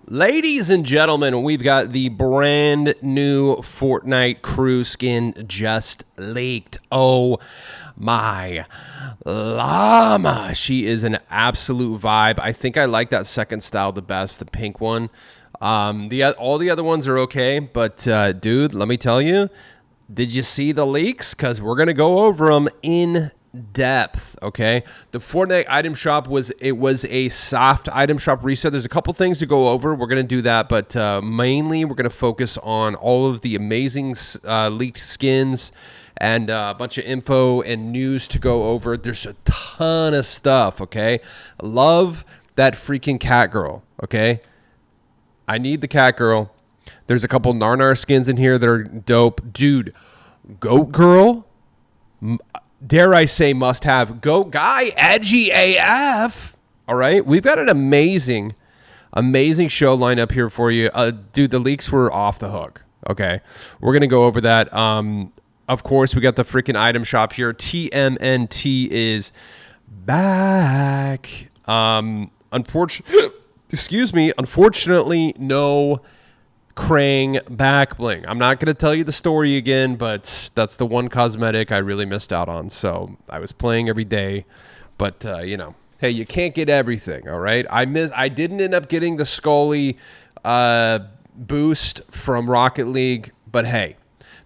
Ladies and gentlemen, we've got the brand new Fortnite crew skin just leaked. Oh my llama. She is an absolute vibe. I think I like that second style the best, the pink one. All the other ones are okay, but dude, let me tell you, did you see the leaks? Because we're going to go over them in depth. Okay, the Fortnite item shop was a soft item shop reset. There's a couple things to go over. We're gonna do that, but mainly we're gonna focus on all of the amazing leaked skins and a bunch of info and news to go over. There's a ton of stuff. Okay, love that freaking cat girl. Okay, I need the cat girl. There's a couple Narnar skins in here that are dope, dude. Goat girl, dare I say, must have. Goat guy, edgy AF. All right, we've got an amazing show lineup here for you, dude. The leaks were off the hook. Okay, we're gonna go over that. Of course, we got the freaking item shop here. TMNT is back. Unfortunately, no Krang back bling. I'm not going to tell you the story again, but that's the one cosmetic I really missed out on. So I was playing every day, but you know, hey, you can't get everything. All right. I didn't end up getting the Scully boost from Rocket League, but hey,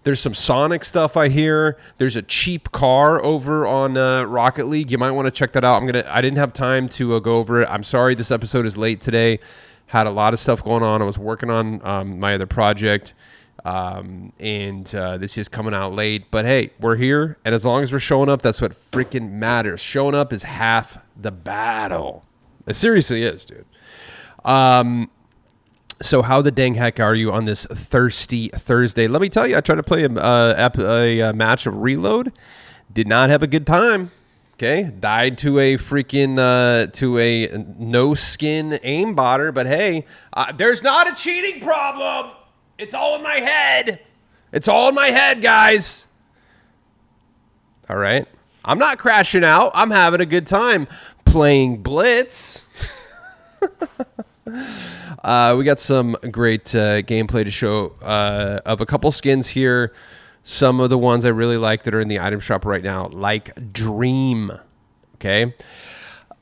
there's some Sonic stuff I hear. There's a cheap car over on Rocket League. You might want to check that out. I didn't have time to go over it. I'm sorry this episode is late today. Had a lot of stuff going on. I was working on my other project, and this is coming out late. But hey, we're here, and as long as we're showing up, that's what freaking matters. Showing up is half the battle. It seriously is, dude. So how the dang heck are you on this thirsty Thursday? Let me tell you, I tried to play a match of Reload. Did not have a good time. Okay, died to a freaking to a no skin aimbotter, but hey, there's not a cheating problem. It's all in my head. It's all in my head, guys. All right, I'm not crashing out. I'm having a good time playing Blitz. We got some great gameplay to show of a couple skins here. Some of the ones I really like that are in the item shop right now, like Dream. Okay.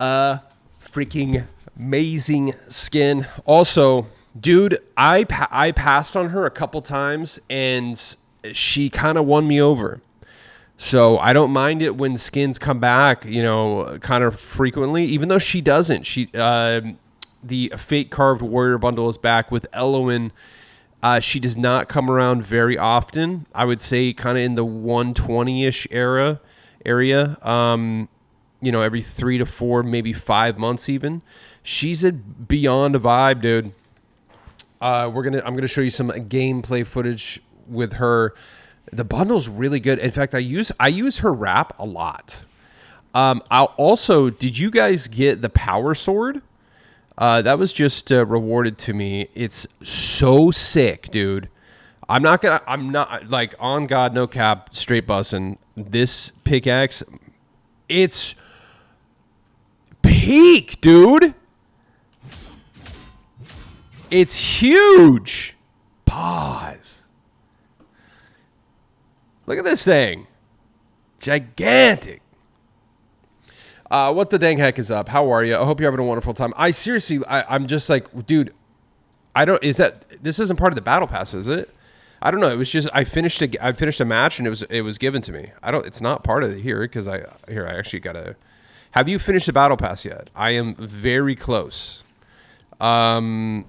Freaking amazing skin. Also, dude, I passed on her a couple times, and she kind of won me over. So I don't mind it when skins come back, you know, kind of frequently, even though she doesn't. The Fate Carved Warrior bundle is back with Eloin. She does not come around very often. I would say kind of in the 120-ish area. You know, every 3 to 4, maybe 5 months even. She's beyond a vibe, dude. I'm gonna show you some gameplay footage with her. The bundle's really good. In fact, I use her wrap a lot. Did you guys get the power sword? That was just rewarded to me. It's so sick, dude. I'm not like, on God, no cap, straight bussin'. This pickaxe, it's peak, dude. It's huge. Pause. Look at this thing. Gigantic. What the dang heck is up? How are you? I hope you're having a wonderful time. I'm just like, dude, this isn't part of the battle pass, is it? I don't know. It was just, I finished a match and it was given to me. It's not part of it here because I actually gotta, have you finished the battle pass yet? I am very close. I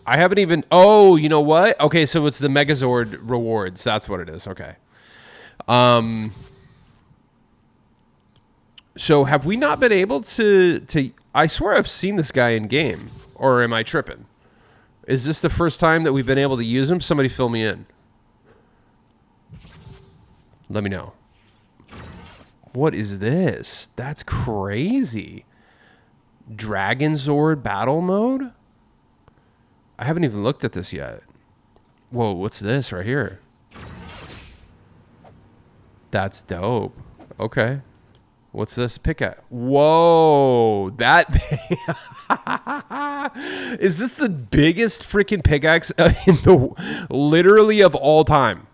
haven't even, oh, you know what? Okay. So it's the Megazord rewards. That's what it is. Okay. So have we not been able to I swear I've seen this guy in game, or am I tripping? Is this the first time that we've been able to use him? Somebody fill me in. Let me know. What is this? That's crazy. Dragon Zord battle mode? I haven't even looked at this yet. Whoa, what's this right here? That's dope. Okay. What's this pick at? Whoa, that thing. Is this the biggest freaking pickaxe in the literally of all time?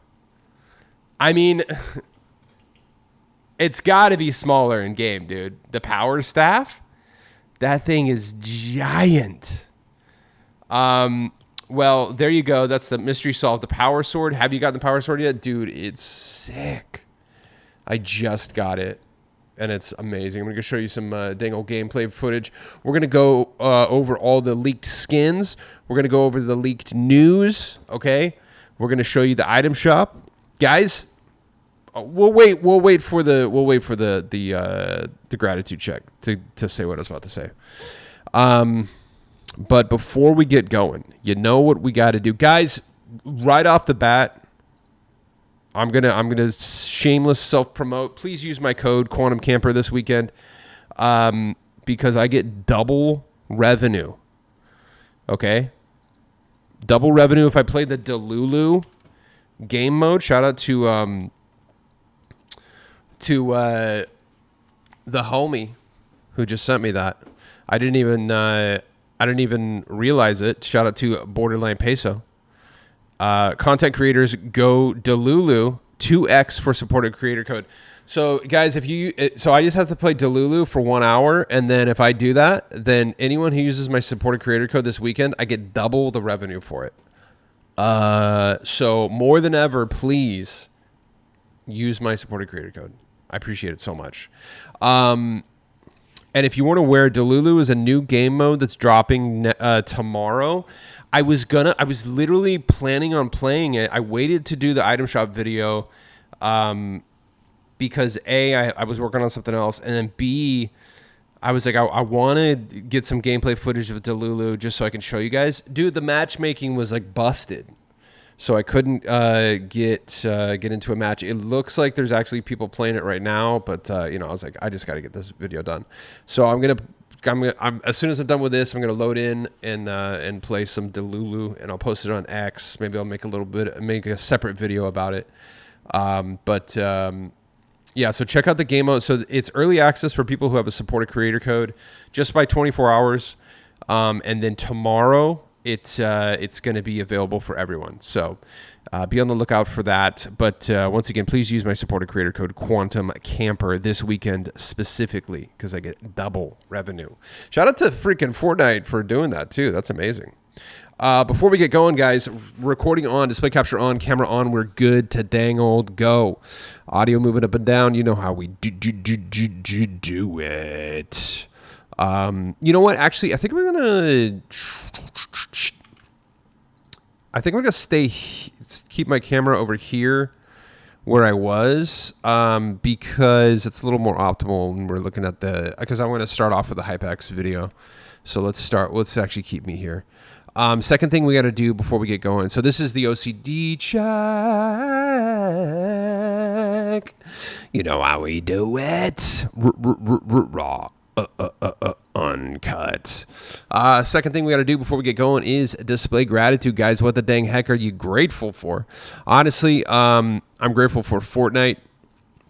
I mean, it's got to be smaller in game, dude. The power staff, that thing is giant. Well, there you go. That's the mystery solved. The power sword. Have you gotten the power sword yet? Dude, it's sick. I just got it, and it's amazing. I'm going to show you some dang old gameplay footage. We're going to go over all the leaked skins. We're going to go over the leaked news, okay? We're going to show you the item shop. Guys, we'll wait for the gratitude check to say what I was about to say. But before we get going, you know what we got to do, guys. Right off the bat, I'm gonna shameless self promote. Please use my code Quantum Camper this weekend, because I get double revenue. Okay, double revenue if I play the Delulu game mode. Shout out to the homie who just sent me that. I didn't even realize it. Shout out to Borderline Peso. Content creators, go Delulu 2x for supported creator code. So guys, so I just have to play Delulu for 1 hour, and then if I do that, then anyone who uses my supported creator code this weekend, I get double the revenue for it. So more than ever, please use my supported creator code. I appreciate it so much. And if you weren't aware, Delulu is a new game mode that's dropping tomorrow. I was literally planning on playing it. I waited to do the item shop video because A, I was working on something else, and then B, I was like, I want to get some gameplay footage of Delulu just so I can show you guys. Dude, the matchmaking was like busted, so I couldn't get into a match. It looks like there's actually people playing it right now, but I was like, I just got to get this video done. So I'm as soon as I'm done with this, I'm gonna load in and play some Delulu, and I'll post it on X. Maybe I'll make a separate video about it. Yeah, so check out the game mode. So it's early access for people who have a supported creator code, just by 24 hours, and then tomorrow it's going to be available for everyone. So be on the lookout for that. But once again, please use my supported creator code Quantum Camper this weekend specifically, because I get double revenue. Shout out to freaking Fortnite for doing that too. That's amazing. Before we get going, guys, recording on, display capture on, camera on, we're good to dang old go. Audio moving up and down, you know how we do it. You know what? Actually, I think we're gonna keep my camera over here where I was, because it's a little more optimal when we're looking at because I want to start off with the HypeX video. So let's actually keep me here. Second thing we got to do before we get going. So this is the OCD check. You know how we do it. Raw. Uncut. Second thing we got to do before we get going is display gratitude, guys. What the dang heck are you grateful for? Honestly, I'm grateful for Fortnite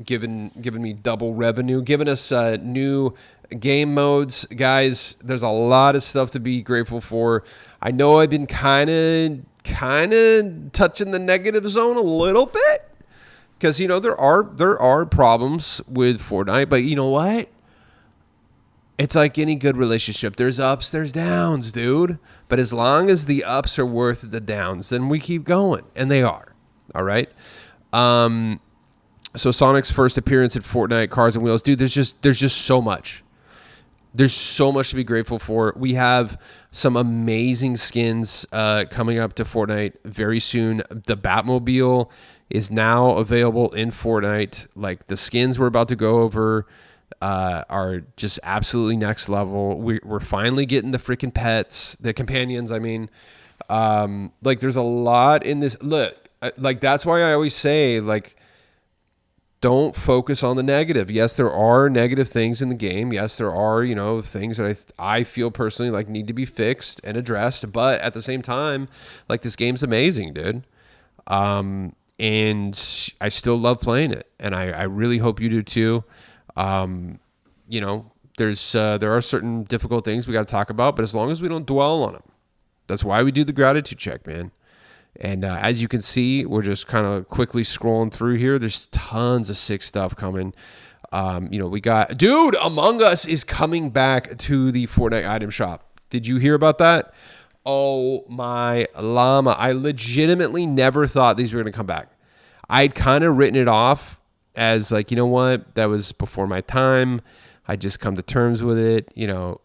giving me double revenue, giving us new game modes, guys. There's a lot of stuff to be grateful for. I know I've been kind of touching the negative zone a little bit, because there are problems with Fortnite, but you know what? It's like any good relationship. There's ups, there's downs, dude. But as long as the ups are worth the downs, then we keep going. And they are. All right? So Sonic's first appearance at Fortnite, Cars and Wheels. Dude, there's just so much. There's so much to be grateful for. We have some amazing skins coming up to Fortnite very soon. The Batmobile is now available in Fortnite. Like, the skins we're about to go over are just absolutely next level. We're finally getting the freaking pets, the companions. I mean, like, there's a lot in this. Look, like, that's why I always say, like, don't focus on the negative. Yes, there are negative things in the game. Yes, there are, things that I feel personally like need to be fixed and addressed. But at the same time, like, this game's amazing, dude. And I still love playing it, and I really hope you do too. there are certain difficult things we got to talk about, but as long as we don't dwell on them, that's why we do the gratitude check, man. And as you can see, we're just kind of quickly scrolling through here. There's tons of sick stuff coming. We got, dude, Among Us is coming back to the Fortnite item shop. Did you hear about that? Oh my llama. I legitimately never thought these were going to come back. I'd kind of written it off as like, you know what? That was before my time. I just come to terms with it. You know,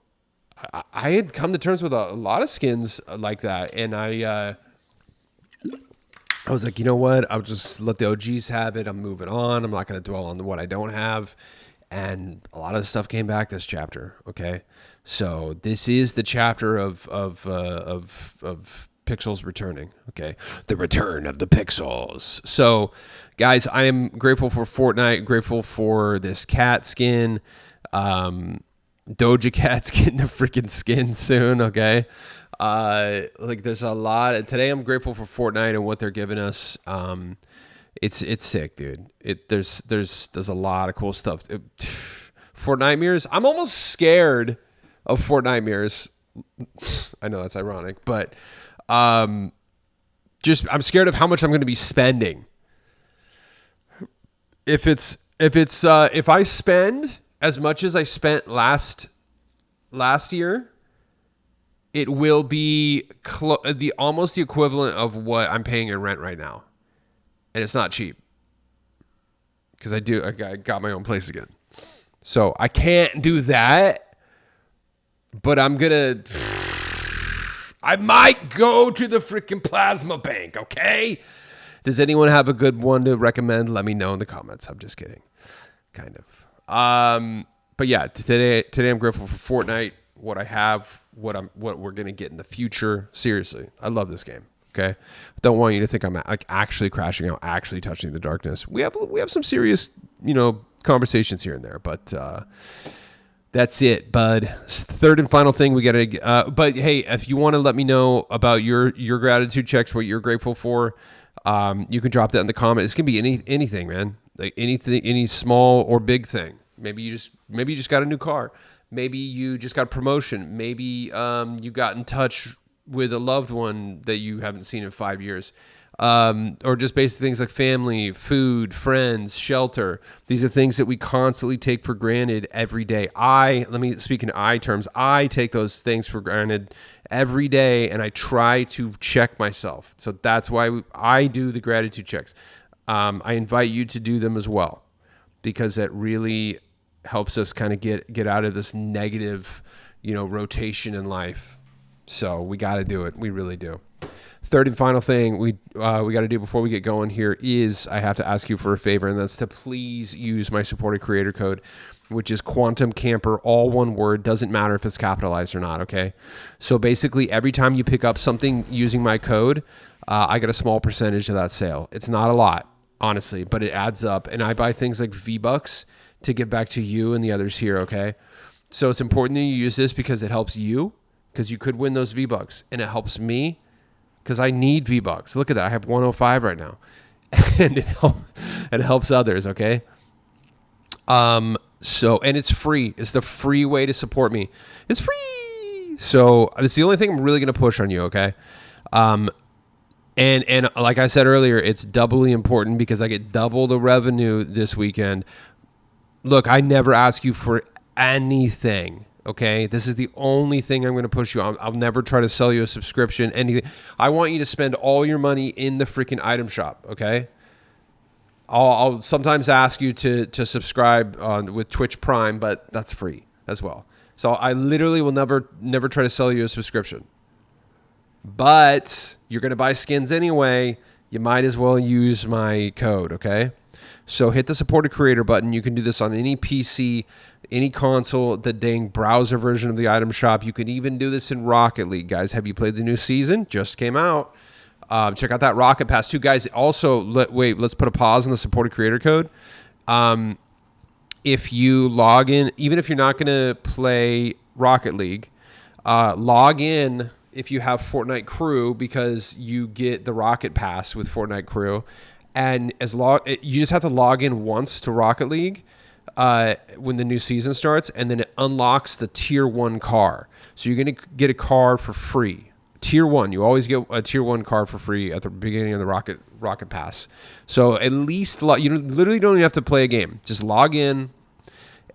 I had come to terms with a lot of skins like that. And I was like, you know what? I'll just let the OGs have it. I'm moving on. I'm not going to dwell on what I don't have. And a lot of stuff came back this chapter. Okay. So this is the chapter of pixels returning. Okay. The return of the pixels. So guys, I am grateful for Fortnite, grateful for this cat skin. Doja Cat's getting a freaking skin soon. Okay. There's a lot today. I'm grateful for Fortnite and what they're giving us. It's sick, dude. There's a lot of cool stuff. Fortnite mirrors. I'm almost scared of Fortnite mirrors. I know that's ironic, but I'm scared of how much I'm going to be spending. If I spend as much as I spent last year, it will be almost the equivalent of what I'm paying in rent right now. And it's not cheap. Because I got my own place again. So I can't do that. But I might go to the freaking plasma bank, okay? Does anyone have a good one to recommend? Let me know in the comments. I'm just kidding. Kind of. But yeah, today I'm grateful for Fortnite, what I have, what we're going to get in the future. Seriously, I love this game. Okay. I don't want you to think I'm like actually crashing out, actually touching the darkness. We have some serious, conversations here and there, but, that's it, bud. Third and final thing we got to, but hey, if you want to let me know about your gratitude checks, what you're grateful for, you can drop that in the comment. It's going to be anything, man. Like anything, any small or big thing. Maybe you just got a new car. Maybe you just got a promotion. Maybe you got in touch with a loved one that you haven't seen in 5 years. Or just basic things like family, food, friends, shelter. These are things that we constantly take for granted every day. Let me speak in I terms. I take those things for granted every day, and I try to check myself. So that's why I do the gratitude checks. I invite you to do them as well, because it really helps us kind of get out of this negative, rotation in life. So we got to do it. We really do. Third and final thing we got to do before we get going here is I have to ask you for a favor, and that's to please use my supported creator code, which is Quantum Camper, all one word. Doesn't matter if it's capitalized or not, okay? So basically, every time you pick up something using my code, I get a small percentage of that sale. It's not a lot, honestly, but it adds up. And I buy things like V-Bucks to give back to you and the others here, okay? So it's important that you use this because it helps you, because you could win those V-Bucks, and it helps me because I need V-Bucks. Look at that. I have 105 right now. And it helps others, okay? And it's free. It's the free way to support me. It's free. So it's the only thing I'm really going to push on you, okay? And like I said earlier, it's doubly important because I get double the revenue this weekend. Look, I never ask you for anything. Okay, this is the only thing I'm going to push you on. I'll never try to sell you a subscription, anything. I want you to spend all your money in the freaking item shop, okay? I'll sometimes ask you to subscribe with Twitch Prime, but that's free as well. So I literally will never try to sell you a subscription. But you're going to buy skins anyway. You might as well use my code, okay? So hit the supported creator button. You can do this on any PC, any console, the dang browser version of the item shop. You can even do this in Rocket League, guys. Have you played the new season? Just came out. Check out that Rocket Pass too, guys. Also, let's put a pause on the supported creator code. If you log in, even if you're not going to play Rocket League, log in if you have Fortnite Crew, because you get the Rocket Pass with Fortnite Crew. And you just have to log in once to Rocket League, when the new season starts, and then it unlocks the tier 1 car. So you're going to get a car for free. Tier 1, you always get a tier 1 car for free at the beginning of the Rocket Pass. So at least you literally don't even have to play a game. Just log in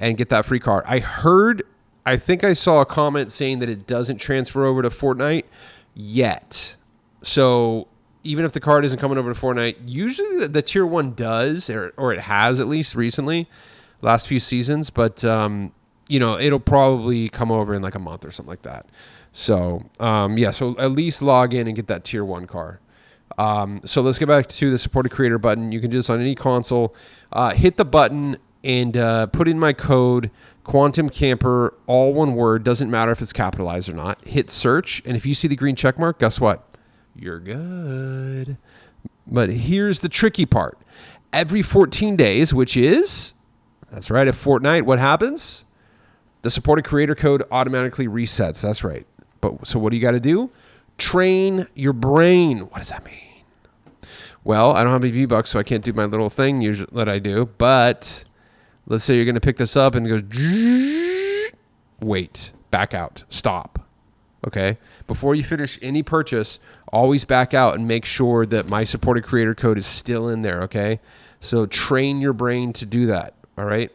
and get that free car. I think I saw a comment saying that it doesn't transfer over to Fortnite yet. So even if the card isn't coming over to Fortnite, usually the tier 1 does, or it has at least recently, last few seasons. But, it'll probably come over in like a month or something like that. So, so at least log in and get that tier 1 car. So let's get back to the supported creator button. You can do this on any console. Hit the button and put in my code, Quantum Camper, all one word. Doesn't matter if it's capitalized or not. Hit search. And if you see the green check mark, guess what? You're good. But here's the tricky part. Every 14 days, which is, that's right, at Fortnite, what happens? The supported creator code automatically resets. That's right. So what do you got to do? Train your brain. What does that mean? Well, I don't have any V-Bucks, so I can't do my little thing usually that I do. But let's say you're going to pick this up and go, wait, back out, stop. Okay? Before you finish any purchase, always back out and make sure that my supported creator code is still in there, okay? So train your brain to do that, all right?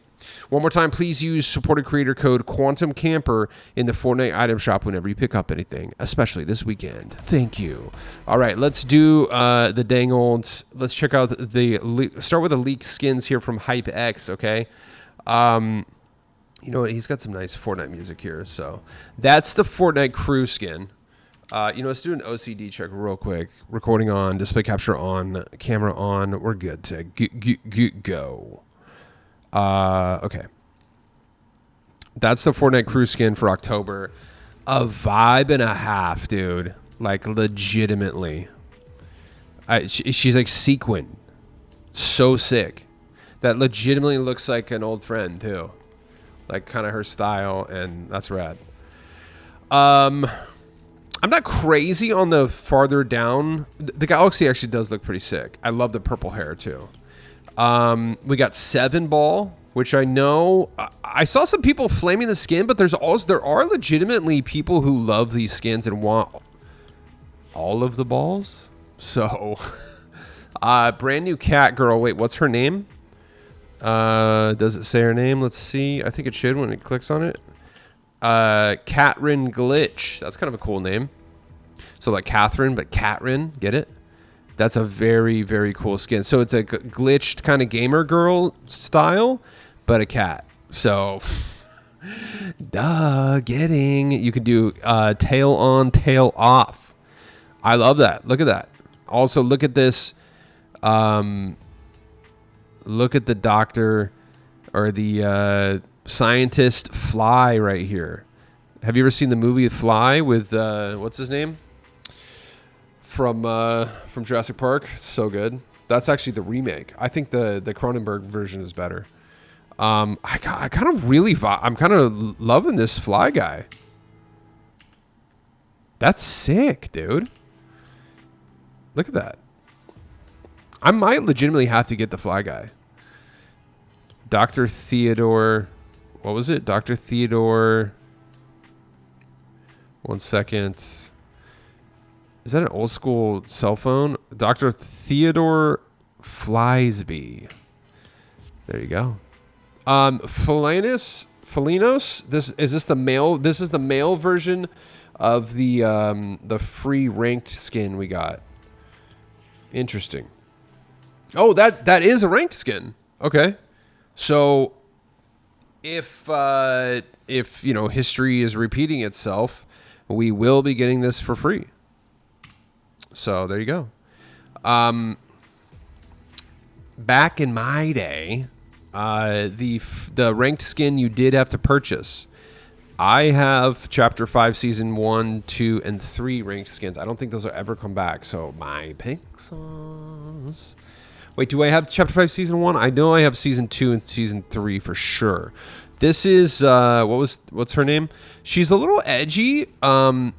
One more time, please use supported creator code Quantum Camper in the Fortnite item shop whenever you pick up anything, especially this weekend. Thank you. All right, let's do the dang old, let's check out start with the leaked skins here from HypeX, okay? You know what? He's got some nice Fortnite music here. So that's the Fortnite crew skin. Let's do an OCD check real quick. Recording on, display capture on, camera on. We're good to go. Okay. That's the Fortnite crew skin for October. A vibe and a half, dude. Like, legitimately. She's like sequin. So sick. That legitimately looks like an old friend, too. Like, kind of her style, and that's rad. I'm not crazy on the farther down. The Galaxy actually does look pretty sick. I love the purple hair, too. We got 7 Ball, which I know I saw some people flaming the skin, but there are legitimately people who love these skins and want all of the balls. So, brand new cat girl. Wait, what's her name? Does it say her name? Let's see. I think it should when it clicks on it. Catrin Glitch. That's kind of a cool name. So like Catherine, but Catrin. Get it? That's a very, very cool skin. So it's a glitched kind of gamer girl style, but a cat. So, you could do tail on, tail off. I love that. Look at that. Also, look at this. Look at the doctor or the scientist Fly right here. Have you ever seen the movie Fly with, what's his name? From Jurassic Park. So good. That's actually the remake. I think the Cronenberg version is better. I'm kind of loving this Fly guy. That's sick, dude. Look at that. I might legitimately have to get the Fly guy. Dr. Theodore. What was it? Dr. Theodore. 1 second. Is that an old school cell phone? Dr. Theodore Flysby. There you go. Felinos. This is the male. This is the male version of the free ranked skin we got. Interesting. Oh, that is a ranked skin. Okay. So if history is repeating itself, we will be getting this for free. So there you go. Back in my day, the ranked skin you did have to purchase. I have Chapter 5, Season 1, 2, and 3 ranked skins. I don't think those will ever come back. So my pixels. Wait, do I have Chapter 5, Season 1? I know I have Season 2 and Season 3 for sure. This is, what's her name? She's a little edgy, but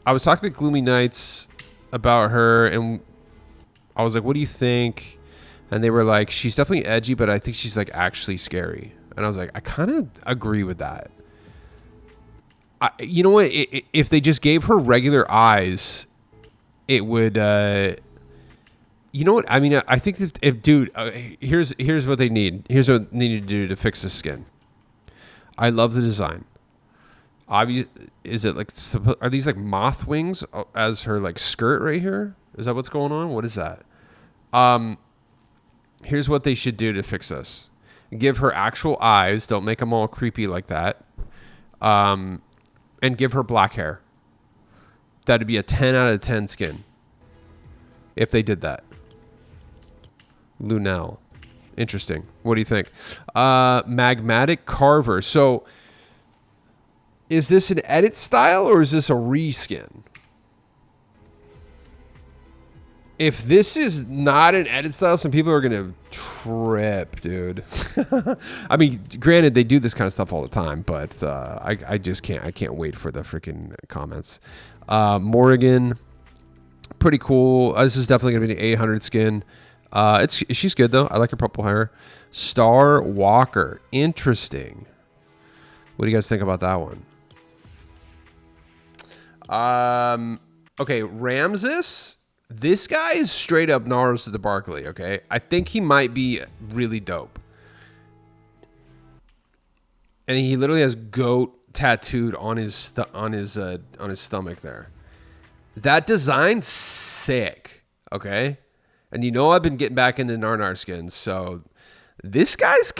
I was talking to Gloomy Nights about her, and I was like, what do you think? And they were like, she's definitely edgy, but I think she's like actually scary. And I was like, I kind of agree with that. You know what? If they just gave her regular eyes, it would. You know what? I mean, I think if dude, here's what they need. Here's what they need to do to fix the skin. I love the design. Is it like, are these like moth wings as her like skirt right here? Is that what's going on? What is that? Here's what they should do to fix this. Give her actual eyes. Don't make them all creepy like that. And give her black hair. That'd be a 10 out of 10 skin. If they did that. Lunel. Interesting. What do you think? Magmatic Carver. So, is this an edit style or is this a reskin? If this is not an edit style, some people are going to trip, dude. I mean, granted, they do this kind of stuff all the time, but I just can't. I can't wait for the freaking comments. Morrigan, pretty cool. This is definitely going to be an 800 skin. She's good, though. I like her purple hair. Star Walker. Interesting. What do you guys think about that one? Okay, Ramses. This guy is straight up Gnarls to the Barkley, okay? I think he might be really dope. And he literally has goat tattooed on his stomach there. That design's sick, okay? And you know I've been getting back into Narnar skins, so this guy's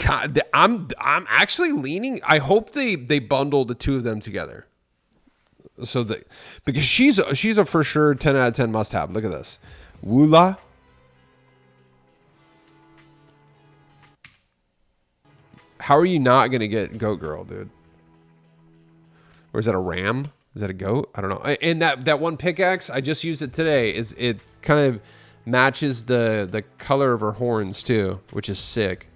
I'm actually leaning. I hope they bundle the two of them together. So because she's a for sure 10 out of 10 must have. Look at this. Woola. How are you not going to get Goat Girl, dude? Or is that a ram? Is that a goat? I don't know. And that one pickaxe, I just used it today. It kind of matches the color of her horns too, which is sick.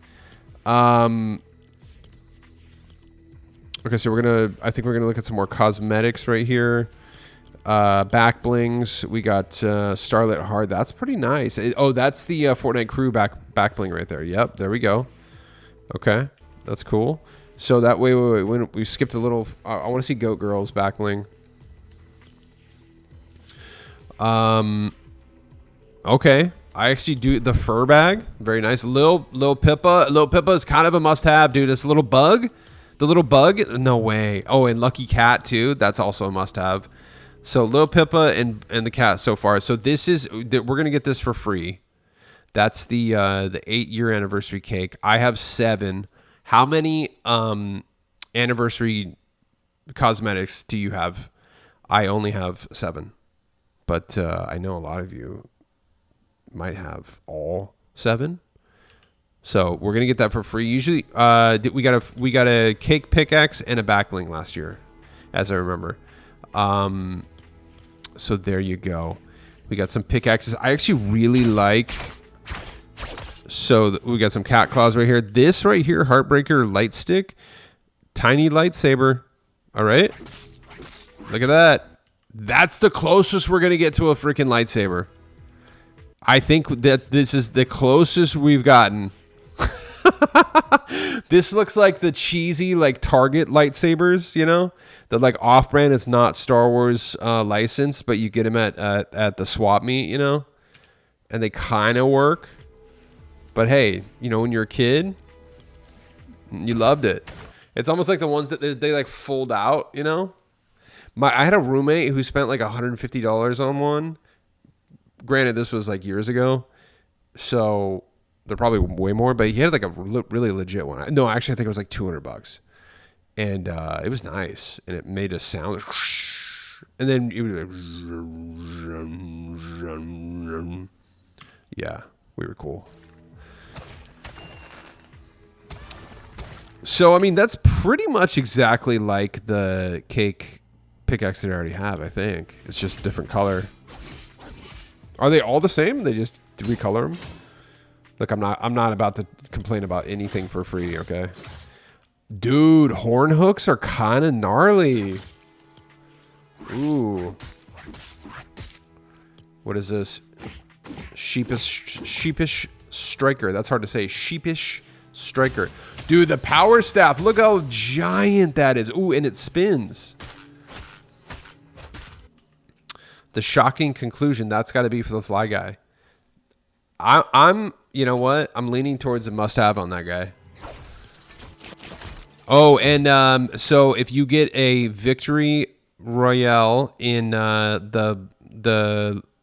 Okay, so I think we're gonna look at some more cosmetics right here. Back blings. We got Starlit Heart. That's pretty nice. That's the Fortnite crew back bling right there. Yep, there we go. Okay, that's cool. So that way, when we skipped a little, I want to see Goat Girl's back bling. Okay, I actually do the fur bag. Very nice. Lil Pippa. Lil Pippa is kind of a must-have, dude. This little bug. The little bug? No way. Oh, and Lucky Cat too. That's also a must-have. So Lil Pippa and the cat so far. So we're gonna get this for free. That's the 8-year anniversary cake. I have 7. How many anniversary cosmetics do you have? I only have 7, but I know a lot of you might have all 7. So we're gonna get that for free. Usually, we got a cake pickaxe and a backbling last year, as I remember. So there you go. We got some pickaxes. I actually really like. So we got some cat claws right here. This right here, Heartbreaker light stick, tiny lightsaber. All right, look at that. That's the closest we're gonna get to a freaking lightsaber. I think that this is the closest we've gotten. This looks like the cheesy like Target lightsabers, you know, the like off-brand. It's not Star Wars licensed, but you get them at the swap meet, you know, and they kind of work. But hey, you know, when you're a kid, you loved it. It's almost like the ones that they like fold out, you know. I had a roommate who spent like $150 on one. Granted, this was like years ago, so they're probably way more. But he had like a really legit one. No, actually, I think it was like $200, and it was nice, and it made a sound, and then it was like, yeah, we were cool. So I mean, that's pretty much exactly like the cake pickaxe that I already have. I think it's just a different color. Are they all the same? Did we color them? Look, I'm not about to complain about anything for free, okay? Dude, horn hooks are kind of gnarly. Ooh. What is this? Sheepish striker. That's hard to say. Sheepish striker. Dude, the power staff. Look how giant that is. Ooh, and it spins. The shocking conclusion. That's got to be for the fly guy. I'm, you know what? I'm leaning towards a must-have on that guy. Oh, and so if you get a victory royale in the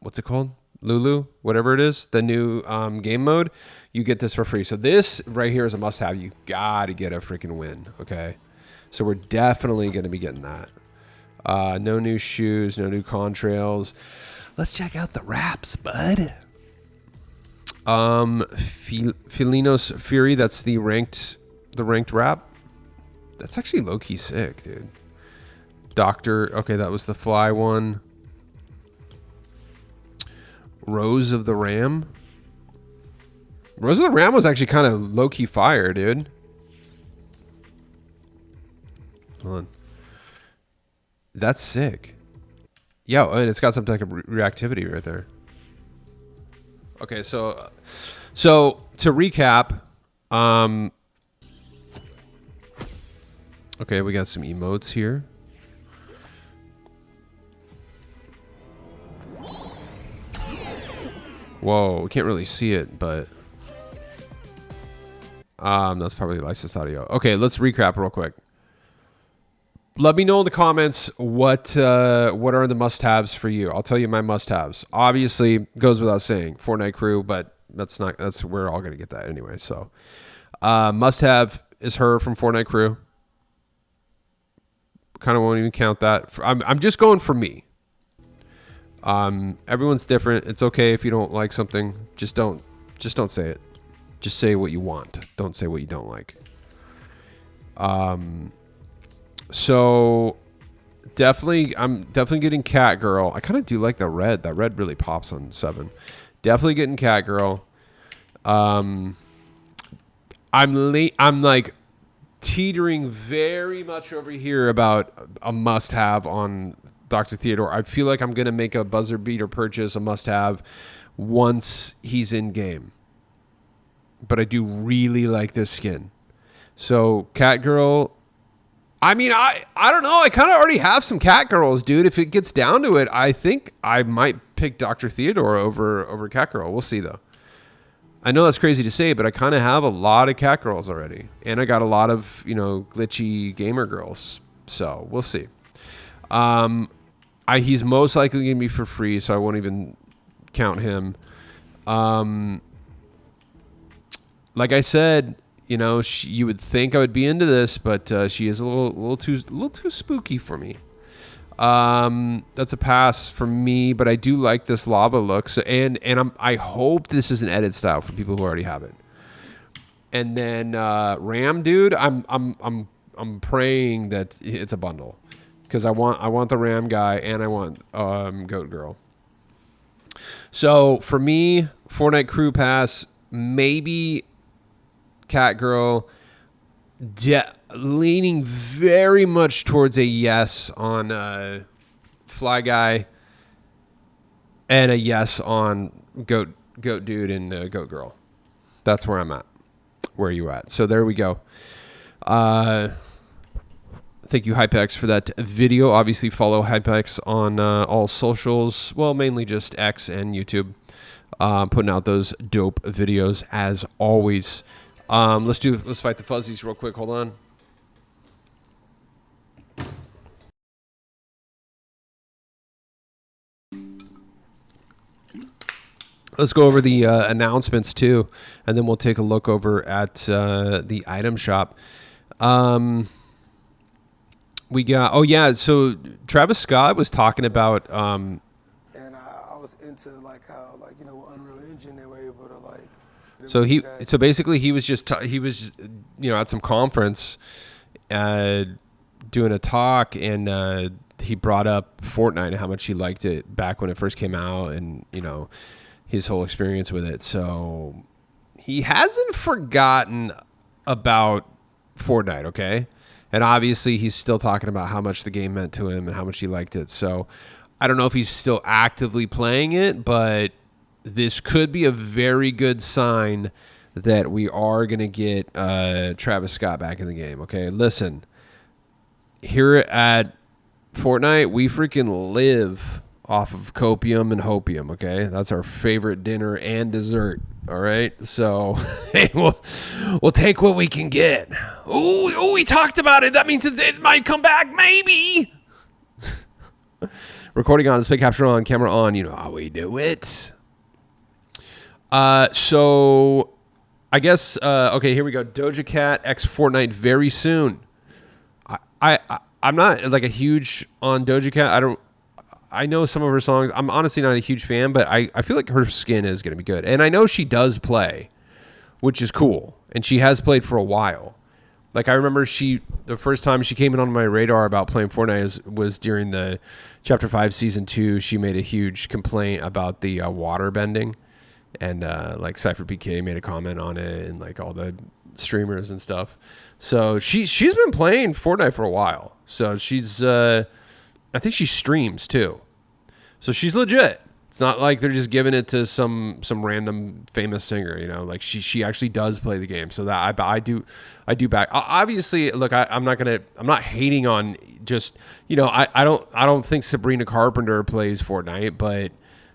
what's it called? Lulu, whatever it is, the new game mode, you get this for free. So this right here is a must-have. You gotta get a freaking win, okay? So we're definitely gonna be getting that. No new shoes, no new contrails. Let's check out the wraps, bud. Felino's Fury, that's the ranked wrap. That's actually low-key sick, dude. Doctor, okay, that was the fly one. Rose of the Ram. Rose of the Ram was actually kind of low-key fire, dude. Hold on. That's sick. Yeah, and it's got some type of reactivity right there. Okay, so to recap, okay, we got some emotes here. Whoa, we can't really see it, but that's probably licensed audio. Okay, let's recap real quick. Let me know in the comments what are the must-haves for you. I'll tell you my must-haves. Obviously, goes without saying, Fortnite crew, but that's we're all gonna get that anyway. So, must-have is her from Fortnite crew. Kind of won't even count that. I'm just going for me. Everyone's different. It's okay if you don't like something. Just don't say it. Just say what you want. Don't say what you don't like. So I'm definitely getting Cat Girl. I kind of do like the red. That red really pops on 7. Definitely getting Cat Girl. I'm like teetering very much over here about a must-have on Dr. Theodore. I feel like I'm going to make a buzzer beater purchase, a must-have, once he's in game. But I do really like this skin. So, Cat Girl, I mean, I don't know. I kind of already have some Cat Girls, dude. If it gets down to it, I think I might pick Dr. Theodore over Cat Girl. We'll see, though. I know that's crazy to say, but I kind of have a lot of Cat Girls already. And I got a lot of, glitchy gamer girls. So, we'll see. He's most likely going to be for free, so I won't even count him. Like I said, you would think I would be into this, but she is a little too spooky for me. That's a pass for me, but I do like this lava look. So I hope this is an edit style for people who already have it. And then Ram, dude, I'm praying that it's a bundle. Because I want the Ram guy and I want Goat Girl. So for me, Fortnite Crew Pass, maybe Cat Girl, leaning very much towards a yes on Fly Guy, and a yes on Goat Dude and Goat Girl. That's where I'm at. Where are you at? So there we go. Thank you, HypeX, for that video. Obviously, follow HypeX on all socials. Well, mainly just X and YouTube. Putting out those dope videos as always. Let's fight the fuzzies real quick. Hold on. Let's go over the announcements too, and then we'll take a look over at the item shop. We got, so Travis Scott was talking about and I was into how Unreal Engine they were able to so basically he was just at some conference doing a talk, and he brought up Fortnite and how much he liked it back when it first came out, and his whole experience with it. So he hasn't forgotten about Fortnite, okay? And obviously, he's still talking about how much the game meant to him and how much he liked it. So I don't know if he's still actively playing it, but this could be a very good sign that we are going to get Travis Scott back in the game. Okay, listen, here at Fortnite, we freaking live off of copium and hopium. Okay, that's our favorite dinner and dessert. All right, so hey, we'll take what we can get. Oh, we talked about it. That means it might come back, maybe. Recording on, display capture on, camera on. You know how we do it. So I guess okay, here we go. Doja Cat X Fortnite very soon. I'm not like a huge on Doja Cat. I know some of her songs. I'm honestly not a huge fan, but I feel like her skin is going to be good. And I know she does play, which is cool. And she has played for a while. Like, I remember the first time she came in on my radar about playing Fortnite was during the Chapter 5 Season 2. She made a huge complaint about the water bending. And, like, Cypher PK made a comment on it and, like, all the streamers and stuff. So she's been playing Fortnite for a while. So she's... I think she streams too, so she's legit. It's not like they're just giving it to some random famous singer, you know. Like she actually does play the game. So that I do back. Obviously, look, I'm not hating on just, you know, I don't think Sabrina Carpenter plays Fortnite, but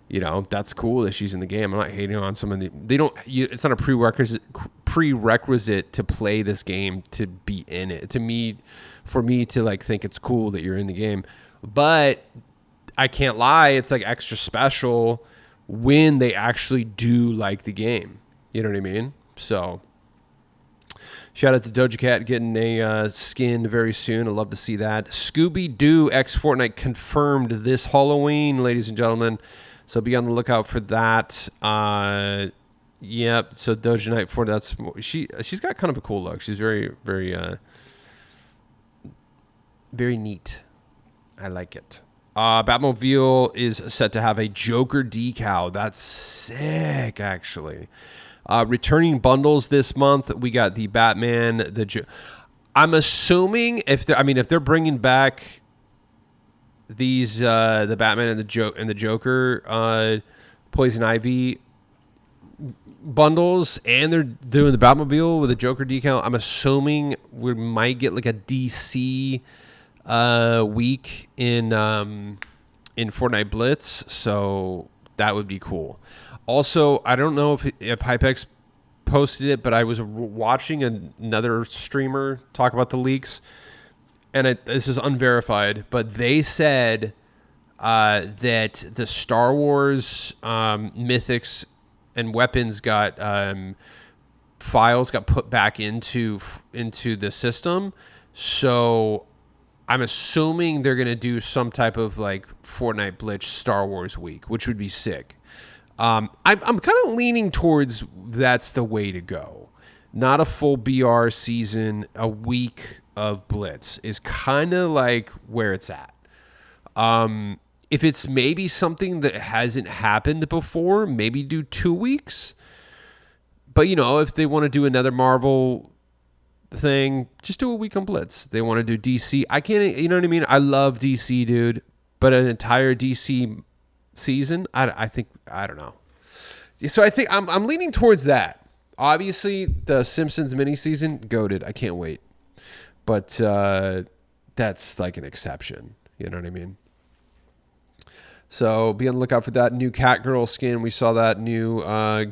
you know, that's cool that she's in the game. I'm not hating on some of it's not a prerequisite to play this game to be in it. For me to like think it's cool that you're in the game. But I can't lie, it's like extra special when they actually do like the game. You know what I mean? So shout out to Doja Cat getting a skin very soon. I'd love to see that. Scooby-Doo X Fortnite confirmed this Halloween, ladies and gentlemen. So be on the lookout for that. Yep. So Doja Night Fortnite. She's got kind of a cool look. She's very, very, very neat. I like it. Batmobile is set to have a Joker decal. That's sick, actually. Returning bundles this month, we got the Batman. I'm assuming if they're bringing back these the Batman and the Joker Poison Ivy bundles, and they're doing the Batmobile with a Joker decal, I'm assuming we might get like a DC week in Fortnite Blitz, so that would be cool. Also, I don't know if Hypex posted it, but I was watching another streamer talk about the leaks, and this is unverified, but they said that the Star Wars mythics and weapons files got put back into the system, so I'm assuming they're going to do some type of like Fortnite Blitz Star Wars week, which would be sick. I'm kind of leaning towards that's the way to go. Not a full BR season, a week of Blitz is kind of like where it's at. If it's maybe something that hasn't happened before, maybe do 2 weeks. But, you know, if they want to do another Marvel thing, just do a week on Blitz. They want to do DC. I can't, you know what I mean? I love DC, dude. But an entire DC season, I think, I don't know. So I think I'm leaning towards that. Obviously, the Simpsons miniseason, goated. I can't wait. But that's like an exception. You know what I mean? So be on the lookout for that new Catgirl skin. We saw that new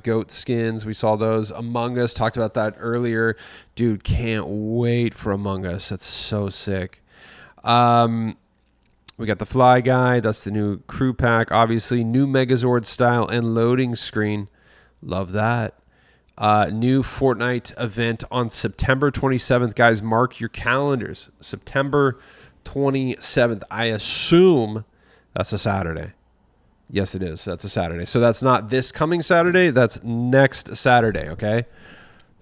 goat skins. We saw those. Among Us, talked about that earlier. Dude, can't wait for Among Us. That's so sick. We got the Fly Guy. That's the new crew pack. Obviously, new Megazord style and loading screen. Love that. New Fortnite event on September 27th. Guys, mark your calendars. September 27th. I assume that's a Saturday. Yes, it is. That's a Saturday. So that's not this coming Saturday. That's next Saturday, okay?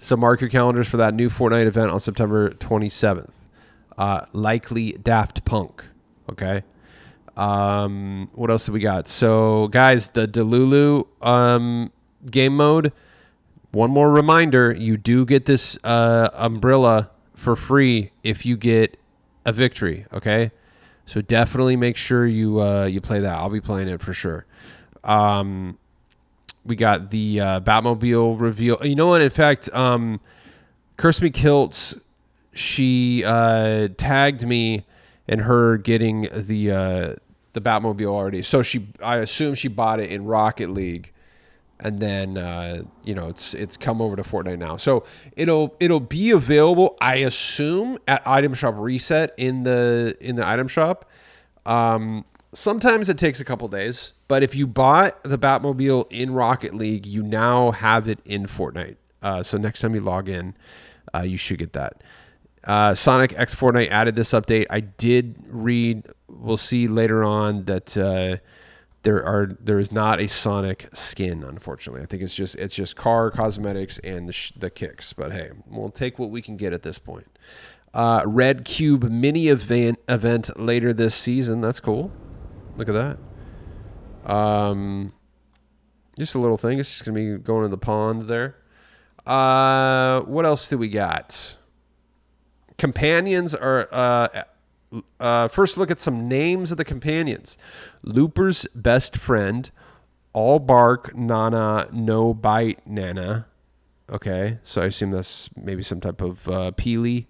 So mark your calendars for that new Fortnite event on September 27th. Likely Daft Punk, okay? What else do we got? So, guys, the Delulu game mode, one more reminder, you do get this umbrella for free if you get a victory, okay? So definitely make sure you play that. I'll be playing it for sure. We got the Batmobile reveal. You know what? In fact, Curse Me Kilts, she tagged me in her getting the Batmobile already. So I assume she bought it in Rocket League, and then it's come over to Fortnite now. So it'll be available, I assume, at Item Shop Reset in the item shop. Sometimes it takes a couple days, but if you bought the Batmobile in Rocket League, you now have it in Fortnite. So next time you log in, you should get that. Sonic X Fortnite added this update. I did read. We'll see later on that there is not a Sonic skin. Unfortunately, I think it's just car cosmetics and the kicks. But hey, we'll take what we can get at this point. Red Cube mini event later this season. That's cool. Look at that. Just a little thing. It's just gonna be going in the pond there. What else do we got? Companions are first look at some names of the companions. Looper's best friend, all bark Nana, no bite Nana. Okay, so I assume that's maybe some type of peely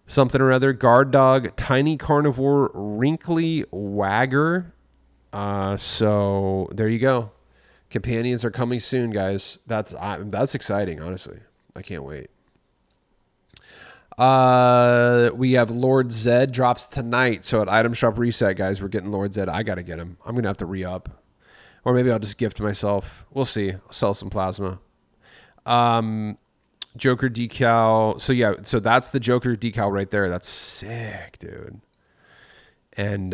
something or other. Guard dog, tiny carnivore, wrinkly wagger. So there you go. Companions are coming soon, guys. That's exciting, honestly. I can't wait. We have Lord Zed drops tonight. So at Item Shop Reset, guys, we're getting Lord Zed. I got to get him. I'm going to have to re-up. Or maybe I'll just gift myself. We'll see. I'll sell some plasma. Joker decal. So yeah, so that's the Joker decal right there. That's sick, dude. And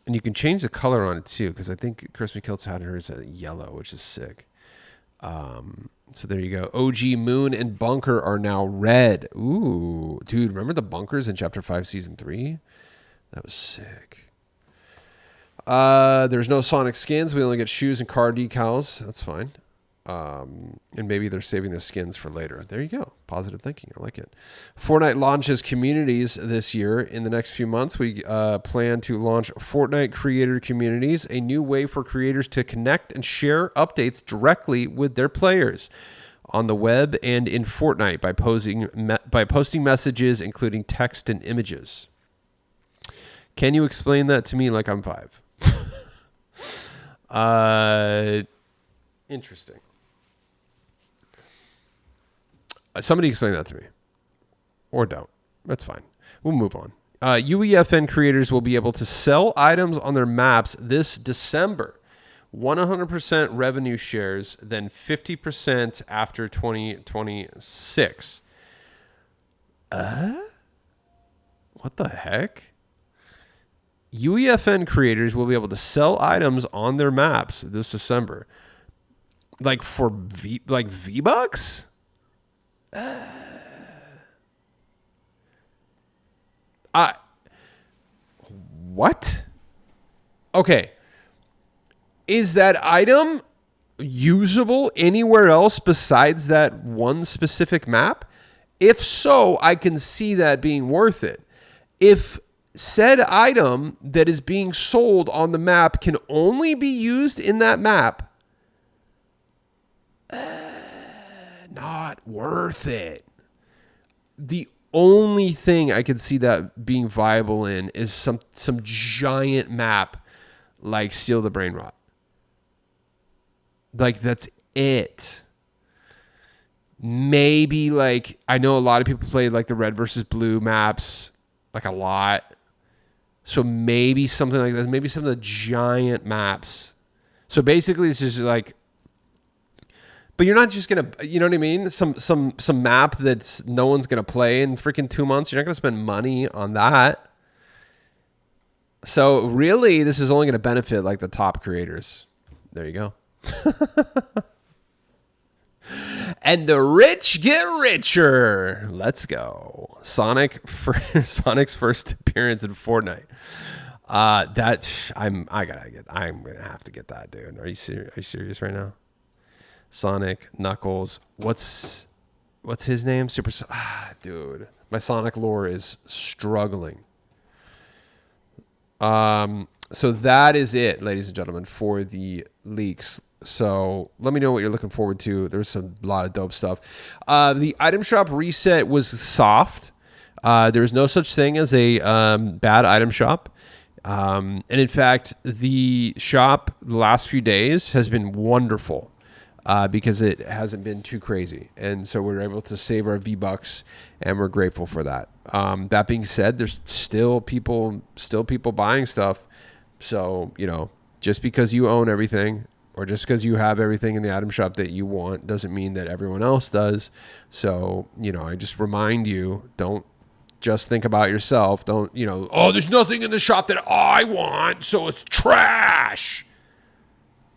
you can change the color on it too, because I think Crispy Kilts had hers at yellow, which is sick. So there you go. OG Moon and Bunker are now red. Ooh, dude, remember the bunkers in Chapter 5, Season 3? That was sick. There's no Sonic skins. We only get shoes and car decals. That's fine. And maybe they're saving the skins for later. There you go. Positive thinking. I like it. Fortnite launches communities this year. In the next few months, we plan to launch Fortnite Creator Communities, a new way for creators to connect and share updates directly with their players on the web and in Fortnite by posting messages, including text and images. Can you explain that to me like I'm 5? Interesting. Somebody explain that to me. Or don't. That's fine. We'll move on. UEFN creators will be able to sell items on their maps this December. 100% revenue shares, then 50% after 2026. What the heck? UEFN creators will be able to sell items on their maps this December. Like for V-Bucks? What? Okay. Is that item usable anywhere else besides that one specific map? If so, I can see that being worth it. If said item that is being sold on the map can only be used in that map, not worth it. The only thing I could see that being viable in is some giant map like Seal the Brain Rot. Like, that's it. Maybe, like, I know a lot of people play like the red versus blue maps, like a lot. So maybe something like that. Maybe some of the giant maps. So basically, it's just like, but you're not just gonna, you know what I mean? Some map that's no one's gonna play in freaking 2 months. You're not gonna spend money on that. So really, this is only gonna benefit like the top creators. There you go. And the rich get richer. Let's go. Sonic's first appearance in Fortnite. I'm gonna have to get that, dude. Are you serious right now? Sonic, Knuckles. What's his name? Dude. My Sonic lore is struggling. So that is it, ladies and gentlemen, for the leaks. So let me know what you're looking forward to. There's a lot of dope stuff. The item shop reset was soft. There's no such thing as a bad item shop. And in fact, the shop the last few days has been wonderful because it hasn't been too crazy. And so we're able to save our V-Bucks, and we're grateful for that. That being said, there's still people buying stuff. So, you know, just because you own everything or just because you have everything in the item shop that you want doesn't mean that everyone else does. So, you know, I just remind you, don't just think about yourself. Don't, you know, oh, there's nothing in the shop that I want, so it's trash.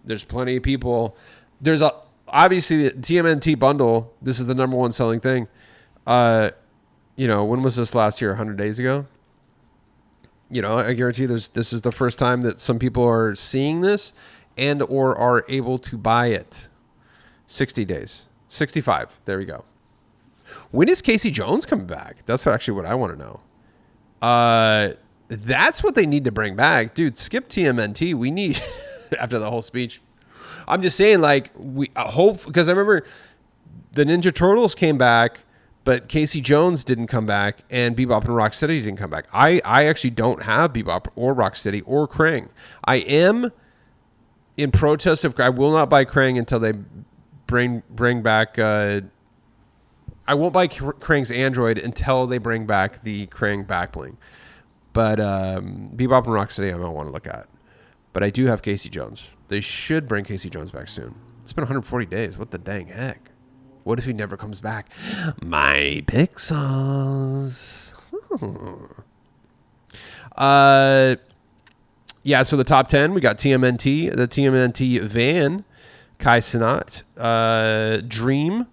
There's plenty of people. There's obviously the TMNT bundle. This is the number one selling thing. You know, when was this last year? 100 days ago? You know, I guarantee this is the first time that some people are seeing this and or are able to buy it. 60 days. 65. There we go. When is Casey Jones coming back? That's actually what I want to know. That's what they need to bring back. Dude, skip TMNT. We need, after the whole speech. I'm just saying, like, we hope, because I remember the Ninja Turtles came back, but Casey Jones didn't come back, and Bebop and Rocksteady didn't come back. I actually don't have Bebop or Rocksteady or Krang. I am in protest of, I will not buy Krang until they bring back, I won't buy Krang's Android until they bring back the Krang backbling. But Bebop and Rocksteady I don't want to look at. But I do have Casey Jones. They should bring Casey Jones back soon. It's been 140 days. What the dang heck? What if he never comes back? My pixels. Yeah, so the top 10, we got TMNT, the TMNT van, Kai Cenat, Dream,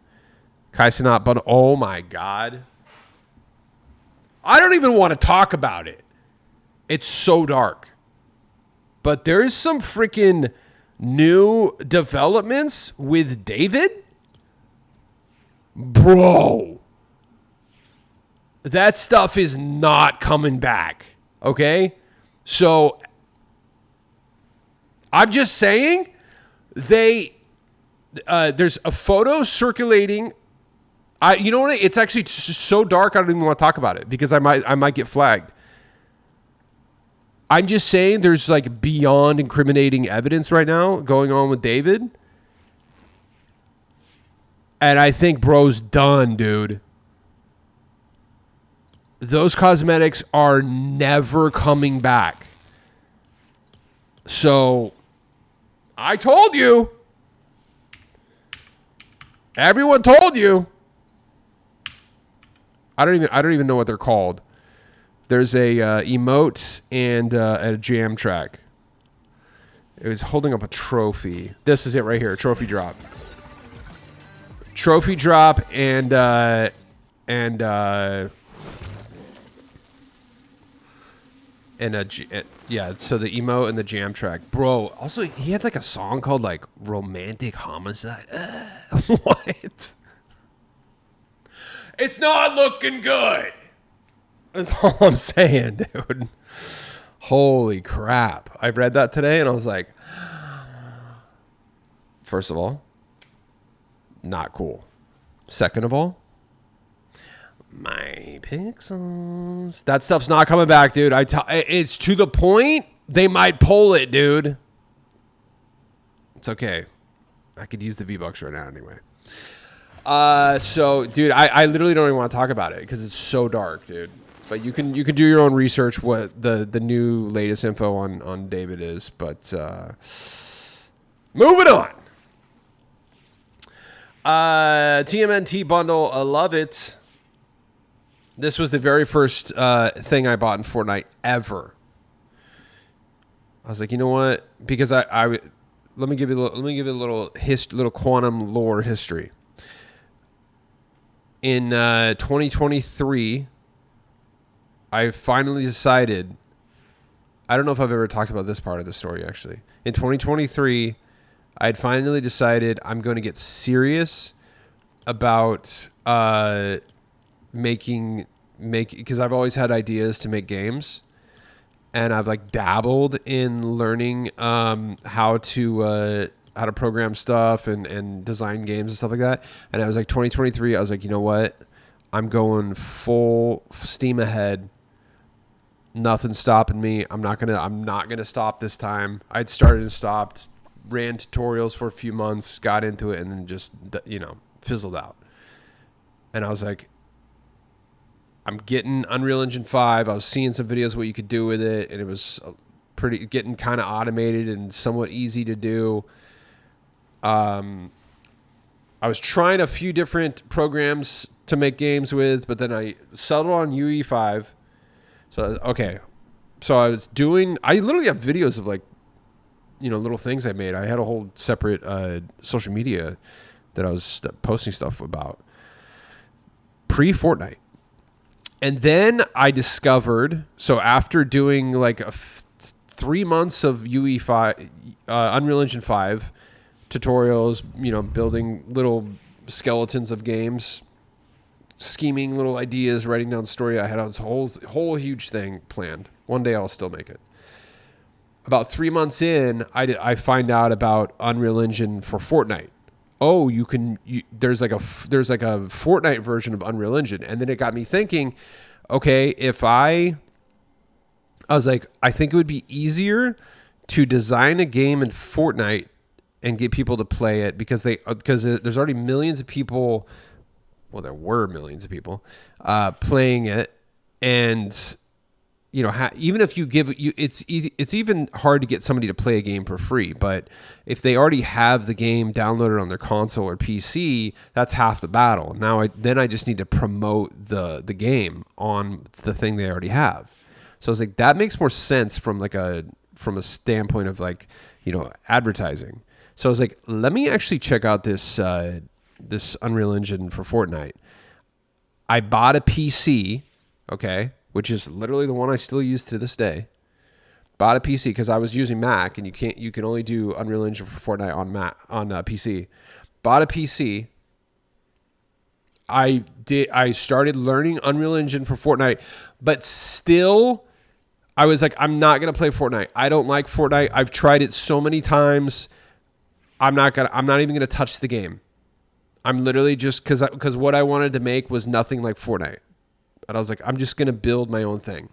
Kai Cenat, but oh my God. I don't even want to talk about it. It's so dark. But there's some freaking new developments with David. Bro. That stuff is not coming back. Okay? So, I'm just saying, there's a photo circulating. You know what? It's actually so dark I don't even want to talk about it because I might get flagged. I'm just saying there's like beyond incriminating evidence right now going on with David. And I think bro's done, dude. Those cosmetics are never coming back. So, I told you. Everyone told you. I don't even know what they're called. There's a emote and a jam track. It was holding up a trophy. This is it right here. Trophy drop. Trophy drop and yeah. So the emote and the jam track, bro. Also, he had like a song called like "Romantic Homicide." What? It's not looking good. That's all I'm saying, dude. Holy crap. I read that today and I was like, first of all, not cool. Second of all, my pixels. That stuff's not coming back, dude. It's to the point they might pull it, dude. It's okay. I could use the V-Bucks right now anyway. So, dude, I literally don't even want to talk about it because it's so dark, dude. But you can do your own research what the new latest info on David is. But moving on. TMNT bundle, I love it. This was the very first thing I bought in Fortnite ever. I was like, you know what? Because let me give you a little quantum lore history. In 2023, I finally decided. I don't know if I've ever talked about this part of the story actually. In 2023, I had finally decided I'm going to get serious about making because I've always had ideas to make games, and I've like dabbled in learning how to how to program stuff and design games and stuff like that. And I was like 2023, I was like, you know what? I'm going full steam ahead. Nothing's stopping me. I'm not gonna stop this time. I'd started and stopped, ran tutorials for a few months, got into it, and then just, fizzled out. And I was like, I'm getting Unreal Engine 5. I was seeing some videos of what you could do with it, and it was getting kind of automated and somewhat easy to do. I was trying a few different programs to make games with, but then I settled on UE5. So, okay. So I literally have videos of little things I made. I had a whole separate social media that I was posting stuff about pre-Fortnite. And then I discovered, so after doing 3 months of UE5, Unreal Engine 5 tutorials, building little skeletons of games, scheming little ideas, writing down story. I had this whole huge thing planned. One day I'll still make it. About 3 months in, I find out about Unreal Engine for Fortnite. Oh, there's like a Fortnite version of Unreal Engine. And then it got me thinking, okay, I was like, I think it would be easier to design a game in Fortnite and get people to play it because there's already millions of people. Well, there were millions of people playing it, and even if you give it's even hard to get somebody to play a game for free. But if they already have the game downloaded on their console or PC, that's half the battle. Now I just need to promote the game on the thing they already have. So I was like, that makes more sense from a standpoint of advertising. So I was like, let me actually check out this Unreal Engine for Fortnite. I bought a PC, okay, which is literally the one I still use to this day. Bought a PC because I was using Mac, and you can only do Unreal Engine for Fortnite on PC. Bought a PC. I started learning Unreal Engine for Fortnite, but still I was like, I'm not going to play Fortnite. I don't like Fortnite. I've tried it so many times. I'm not even going to touch the game. I'm literally just because what I wanted to make was nothing like Fortnite. And I was like, I'm just going to build my own thing.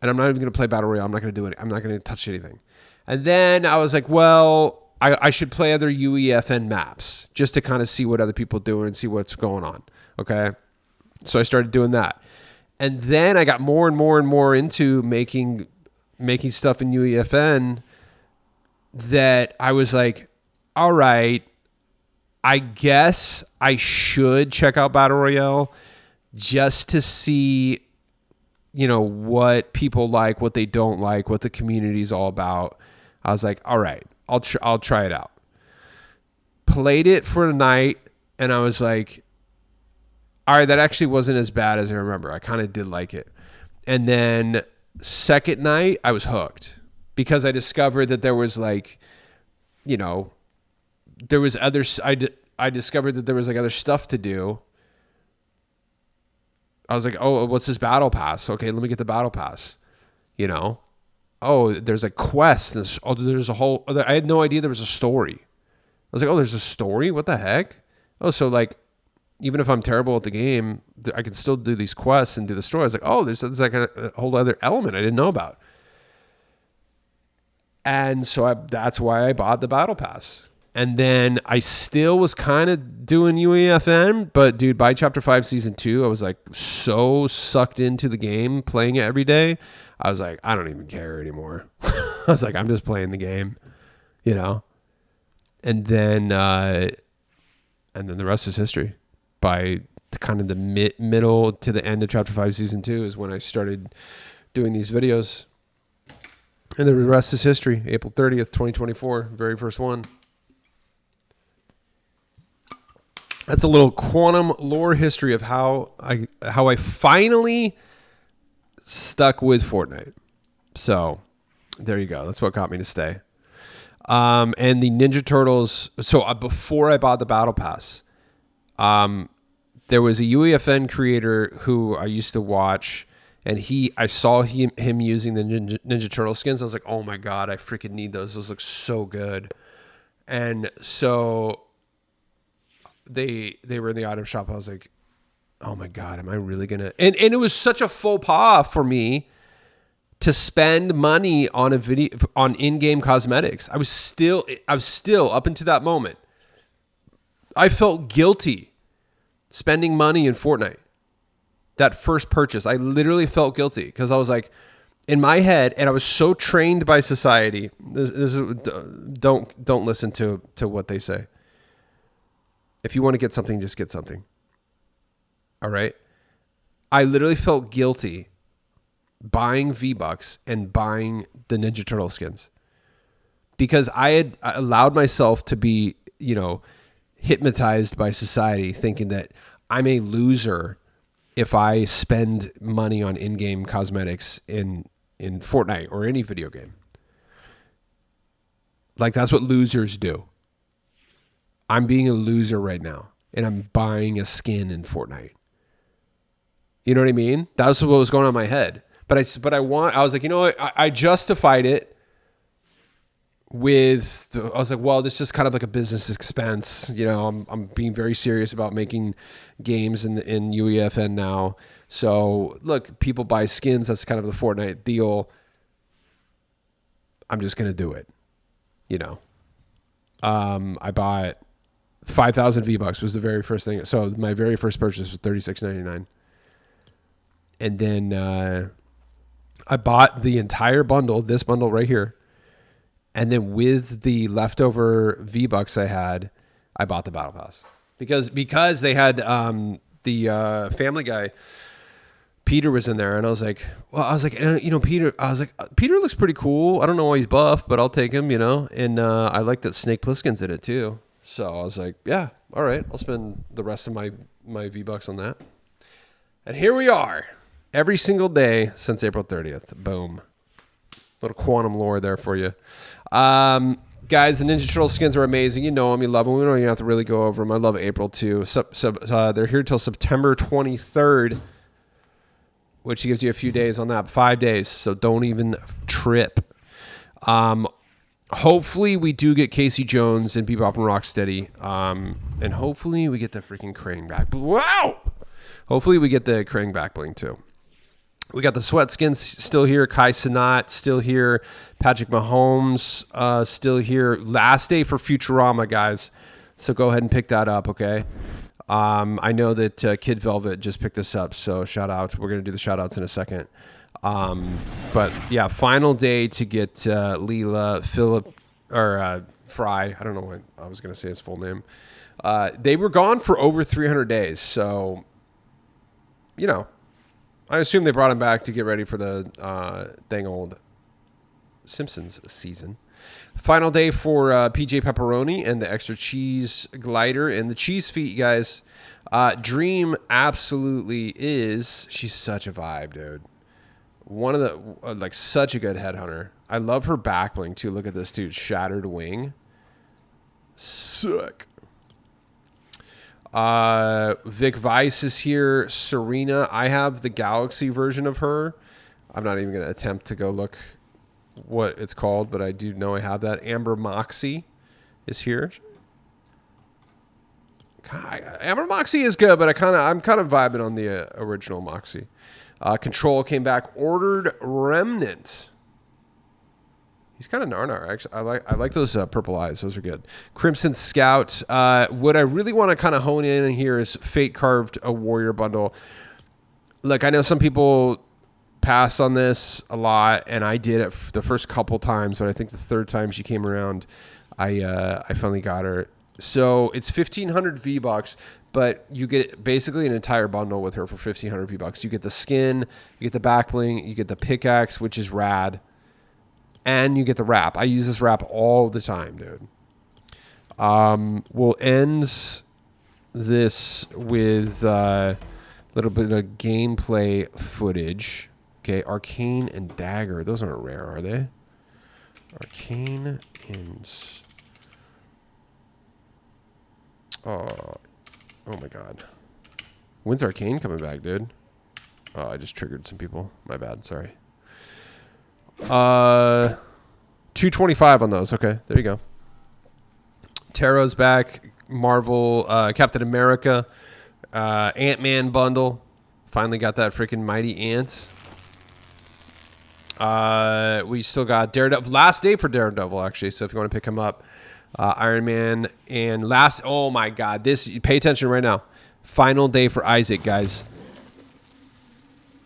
And I'm not even going to play Battle Royale. I'm not going to do it. I'm not going to touch anything. And then I was like, well, I should play other UEFN maps just to kind of see what other people do and see what's going on. Okay. So I started doing that. And then I got more and more and more into making stuff in UEFN that I was like, all right, I guess I should check out Battle Royale just to see, what people like, what they don't like, what the community's all about. I was like, all right, I'll try it out. Played it for a night, and I was like, all right, that actually wasn't as bad as I remember. I kind of did like it. And then second night, I was hooked because I discovered that there was there was I discovered that there was other stuff to do. I was like, oh, what's this battle pass? Okay, let me get the battle pass. Oh, there's a quest. There's a whole. I had no idea there was a story. I was like, oh, there's a story? What the heck? Oh, so even if I'm terrible at the game, I can still do these quests and do the story. I was like, oh, there's a whole other element I didn't know about. And so that's why I bought the battle pass. And then I still was kind of doing UEFN, but dude, by chapter 5, season 2, I was so sucked into the game, playing it every day. I was like, I don't even care anymore. I was like, I'm just playing the game, And then the rest is history. By kind of the middle to the end of chapter 5, season 2 is when I started doing these videos. And the rest is history. April 30th, 2024, very first one. That's a little quantum lore history of how I finally stuck with Fortnite. So there you go. That's what got me to stay. And the Ninja Turtles. So before I bought the Battle Pass, there was a UEFN creator who I used to watch, and I saw him using the Ninja Turtle skins. I was like, oh my God, I freaking need those. Those look so good. And so they were in the item shop. I was like, oh my God, am I really gonna? And it was such a faux pas for me to spend money on in-game cosmetics. I was still up until that moment. I felt guilty spending money in Fortnite. That first purchase, I literally felt guilty because I was like, in my head, and I was so trained by society. Don't listen to what they say. If you want to get something, just get something. All right. I literally felt guilty buying V-Bucks and buying the Ninja Turtle skins because I had allowed myself to be, hypnotized by society, thinking that I'm a loser if I spend money on in-game cosmetics in Fortnite or any video game. Like, that's what losers do. I'm being a loser right now, and I'm buying a skin in Fortnite. You know what I mean? That was what was going on in my head. But I was like, you know what? I justified it with, I was like, well, this is kind of like a business expense. I'm being very serious about making games in UEFN now. So look, people buy skins. That's kind of the Fortnite deal. I'm just going to do it. I bought 5,000 V-Bucks was the very first thing. So my very first purchase was $36.99. And then I bought the entire bundle, this bundle right here. And then with the leftover V-Bucks I had, I bought the Battle Pass. Because they had the Family Guy, Peter was in there. And I was like, Peter looks pretty cool. I don't know why he's buff, but I'll take him, And I like that Snake Plissken's in it too. So I was like, yeah, all right. I'll spend the rest of my V-Bucks on that. And here we are. Every single day since April 30th. Boom. Little quantum lore there for you. Guys, the Ninja Turtle skins are amazing. You know them. You love them. We don't even have to really go over them. I love April too. They're here till September 23rd, which gives you a few days on that. 5 days. So don't even trip. Hopefully we do get Casey Jones and Bebop and Rocksteady. And hopefully we get the freaking Krang back. Wow! Hopefully we get the Krang back bling too. We got the Sweat skins still here. Kai Cenat still here. Patrick Mahomes still here. Last day for Futurama, guys. So go ahead and pick that up, okay? I know that Kid Velvet just picked this up, so shout outs. We're going to do the shout outs in a second. But yeah, final day to get Leela, Philip, or Fry. I don't know what I was going to say his full name. They were gone for over 300 days, so, I assume they brought him back to get ready for the dang old Simpsons season. Final day for PJ Pepperoni and the extra cheese glider and the cheese feet, guys. Dream absolutely is. She's such a vibe, dude. One of the such a good headhunter. I love her back bling too. Look at this, dude. Shattered wing. Sick. Vic Vice is here. Serena. I have the Galaxy version of her. I'm not even going to attempt to go look what it's called, but I do know I have that. Amber Moxie is here. Amber Moxie is good, but I'm kind of vibing on the original Moxie. Control came back. Ordered Remnant. He's kind of Narnar. Actually, I like those purple eyes. Those are good. Crimson Scout. What I really want to kind of hone in here is Fate Carved a Warrior bundle. Look, I know some people pass on this a lot, and I did it the first couple times, but I think the third time she came around, I finally got her. So it's 1,500 V-Bucks, but you get basically an entire bundle with her for 1,500 V-Bucks. You get the skin, you get the back bling, you get the pickaxe, which is rad. And you get the wrap. I use this wrap all the time, dude. We'll end this with a little bit of gameplay footage. Okay, Arcane and Dagger. Those aren't rare, are they? Arcane and... Oh my god. When's Arcane coming back, dude? Oh, I just triggered some people. My bad, sorry. 225 on those. Okay, there you go. Taro's back. Marvel, Captain America, Ant-Man bundle. Finally got that freaking Mighty Ants. We still got Daredevil. Last day for Daredevil, actually. So if you want to pick him up, Iron Man and last. Oh my God! This. Pay attention right now. Final day for Isaac, guys.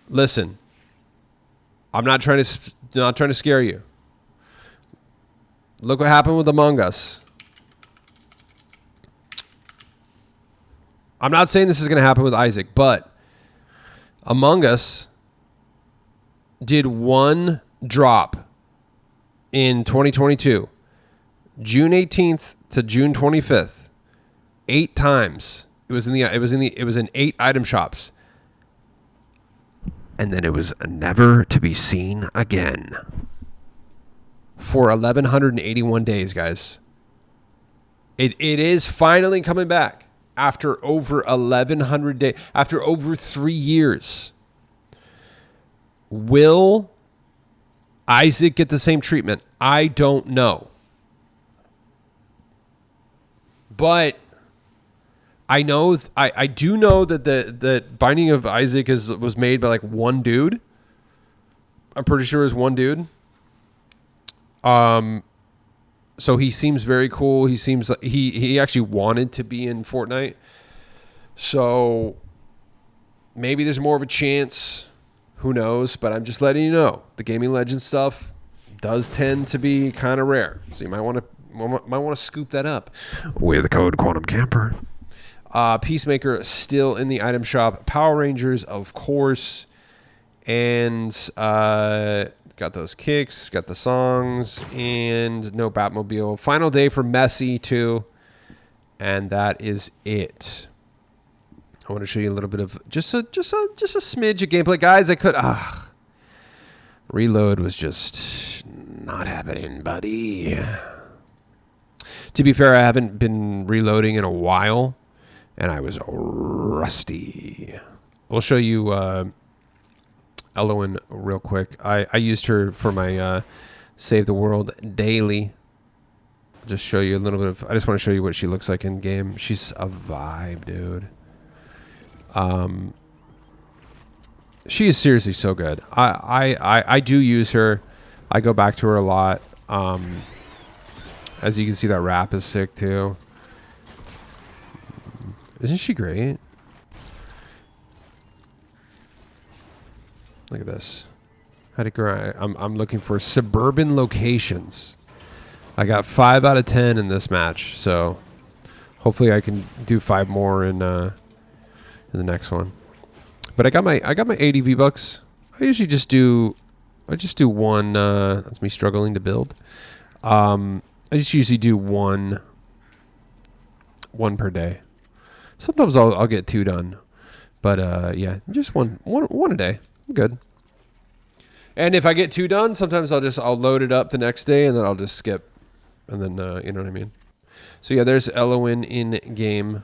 Listen. I'm not trying to scare you. Look what happened with Among Us. I'm not saying this is going to happen with Isaac, but Among Us did one drop in 2022, June 18th to June 25th, 8 times. It was in 8 item shops, and then it was never to be seen again for 1,181 days, guys. It is finally coming back. After over 1,100 days, after over 3 years, will Isaac get the same treatment? I don't know. But I know, I do know that the Binding of Isaac was made by like one dude. I'm pretty sure it was one dude. So he seems very cool. He seems like he actually wanted to be in Fortnite. So maybe there's more of a chance. Who knows? But I'm just letting you know. The Gaming Legends stuff does tend to be kind of rare. So you might want to scoop that up with the code Quantum Camper. Peacemaker still in the item shop. Power Rangers, of course. And got those kicks, got the songs, and no Batmobile. Final day for Messi too, and that is it. I want to show you a little bit of just a smidge of gameplay, guys. Reload was just not happening, buddy. To be fair, I haven't been reloading in a while, and I was rusty. We'll show you. Elowen real quick. I used her for my Save the World daily. Just show you a little bit of. I just want to show you what she looks like in game. She's a vibe, dude. She is seriously so good. I do use her. I go back to her a lot. As you can see, that rap is sick too. Isn't she great? Look at this. How to grind. I'm looking for suburban locations. I got 5 out of 10 in this match, so hopefully I can do 5 more in the next one. But I got my 80 V-Bucks. I just do one. That's me struggling to build. I just usually do one per day. Sometimes I'll get 2 done, but yeah, just one a day. I'm good. And if I get 2 done, sometimes I'll load it up the next day and then I'll just skip, and then you know what I mean. So yeah, there's Elowen in game.